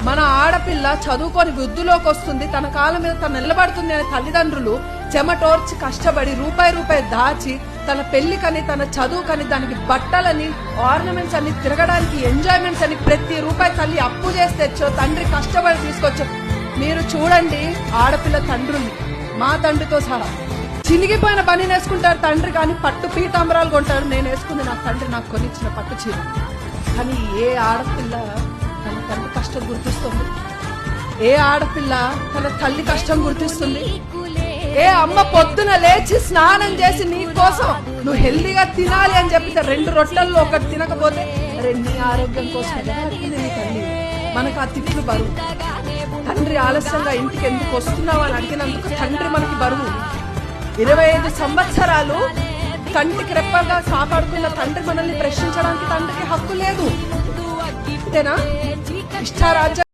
మన ఆడపిల్ల చదువుకొని వృద్ధిలోకి వస్తుంది, తన కాళ్ళ మీద తను నిలబడుతుంది అనే తల్లిదండ్రులు చెమటోర్చి కష్టపడి రూపాయి దాచి తన పెళ్లికని తన చదువుకని దానికి బట్టలని ఆర్నమెంట్స్ అని తిరగడానికి ఎంజాయ్మెంట్స్ అని ప్రతి రూపాయి తల్లి అప్పు చేసి తెచ్చో, తండ్రి కష్టపడి తీసుకొచ్చో. మీరు చూడండి ఆడపిల్ల తండ్రుల్ని, మా తండ్రితో సహా చినిగిపోయిన పని వేసుకుంటారు తండ్రి, కానీ పట్టు పీతాంబరాలు కొంటారు. నేను వేసుకుంది నా తండ్రి నాకు కొనిచ్చిన పట్టు చీర. కానీ ఏ ఆడపిల్ల తన తండ్రి కష్టం గుర్తిస్తుంది? ఏ ఆడపిల్ల తన తల్లి కష్టం గుర్తిస్తుంది? ఏ అమ్మ పొద్దున లేచి స్నానం చేసి నీ కోసం నువ్వు హెల్దీగా తినాలి అని చెప్పితే 2 రొట్టెల్లో ఒకటి తినకపోతే నీ ఆరోగ్యం కోసం నీ తల్లి. మనకు ఆ తిట్లు బరువు. తండ్రి ఆలస్యంగా ఇంటికి ఎందుకు వస్తున్నావు అని అడిగినందుకు తండ్రి మనకి బరువు. 25 సంవత్సరాలు కంటికి రెప్పగా కాపాడుకున్న తండ్రి మనల్ని ప్రశ్నించడానికి తండ్రికి హక్కు లేదు. అంతేనా? ఇష్టారాజ్యం